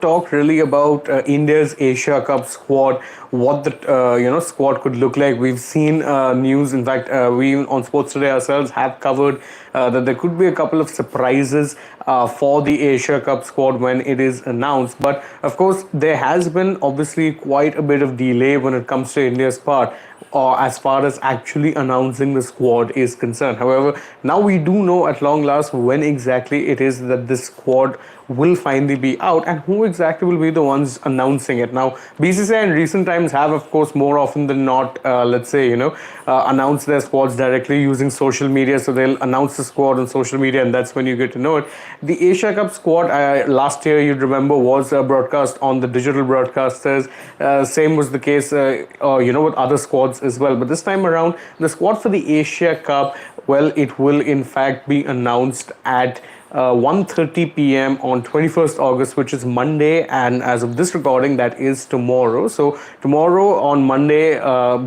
talk really about India's Asia Cup squad, what the squad could look like. We've seen news. In fact, we on Sports Today ourselves have covered that there could be a couple of surprises for the Asia Cup squad when it is announced. But of course, there has been obviously quite a bit of delay when it comes to India's part, or as far as actually announcing the squad is concerned. However, now we do know at long last when exactly it is that this squad will finally be out and who exactly will be the ones announcing it. Now, BCCI in recent times have, of course, more often than not, announced their squads directly using social media. So they'll announce the squad on social media, and that's when you get to know it. The Asia Cup squad last year, you'd remember, was broadcast on the digital broadcasters. Same was the case, with other squads as well. But this time around, the squad for the Asia Cup, well, it will in fact be announced at 1:30 p.m. on 21st August, which is Monday, and as of this recording, that is tomorrow. So tomorrow on Monday,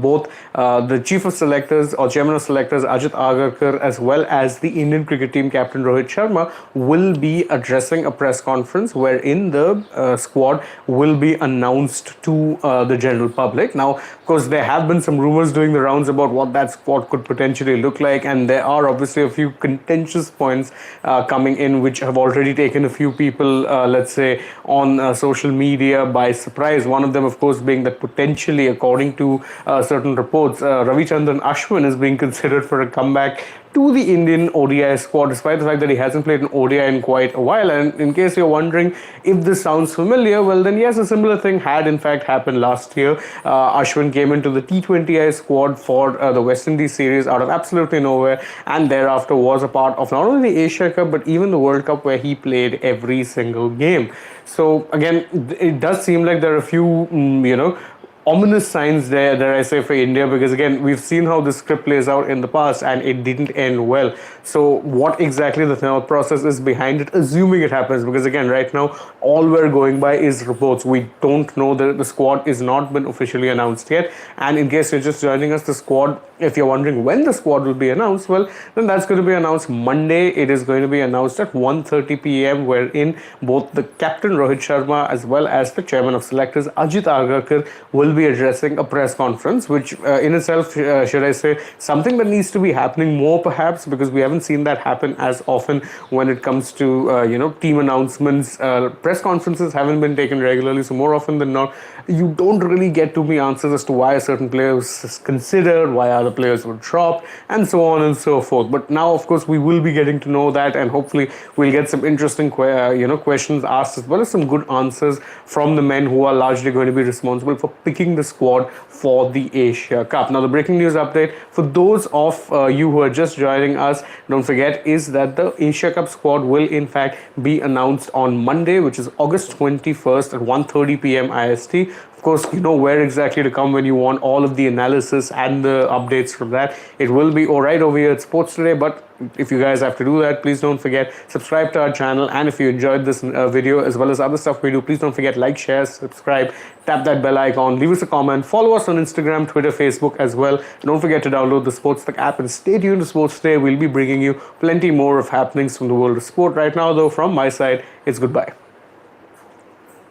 both the chief of selectors or chairman of selectors Ajit Agarkar as well as the Indian cricket team captain Rohit Sharma will be addressing a press conference wherein the squad will be announced to the general public. Now, of course, there have been some rumors doing the rounds about what that squad could potentially look like, and there are obviously a few contentious points coming in which have already taken a few people, let's say, on social media by surprise. One of them, of course, being that potentially, according to certain reports, Ravichandran Ashwin is being considered for a comeback to the Indian ODI squad, despite the fact that he hasn't played an ODI in quite a while. And in case you're wondering if this sounds familiar, well, then yes, a similar thing had in fact happened last year. Ashwin came into the T20I squad for the West Indies series out of absolutely nowhere, and thereafter was a part of not only the Asia Cup but even the World Cup, where he played every single game. So again, it does seem like there are a few, ominous signs there, dare I say, for India, because again, we've seen how this script plays out in the past and it didn't end well. So what exactly the thought process is behind it, assuming it happens, because again, right now, all we're going by is reports. We don't know that the squad is not been officially announced yet. And in case you're just joining us, the squad, if you're wondering when the squad will be announced, well, then that's going to be announced Monday. It is going to be announced at 1:30 p.m., wherein both the captain Rohit Sharma as well as the chairman of selectors Ajit Agarkar will be addressing a press conference, which in itself, should I say, something that needs to be happening more perhaps, because we haven't seen that happen as often when it comes to team announcements. Press conferences haven't been taken regularly, so more often than not, you don't really get too many answers as to why a certain player was considered, why other players were dropped, and so on and so forth. But now, of course, we will be getting to know that, and hopefully we'll get some interesting questions asked, as well as some good answers from the men who are largely going to be responsible for picking the squad for the Asia Cup. Now, the breaking news update for those of you who are just joining us, don't forget, is that the Asia Cup squad will in fact be announced on Monday, which is August 21st at 1:30 p.m. IST. Of course, you know where exactly to come when you want all of the analysis and the updates from that. It will be all right over here at Sports Today, but if you guys have to do that, please don't forget, subscribe to our channel. And if you enjoyed this video as well as other stuff we do, please don't forget, like, share, subscribe, tap that bell icon, leave us a comment, follow us on Instagram, Twitter, Facebook as well. And don't forget to download the SportsTak app and stay tuned to Sports Today. We'll be bringing you plenty more of happenings from the world of sport. Right now, though, from my side, it's goodbye.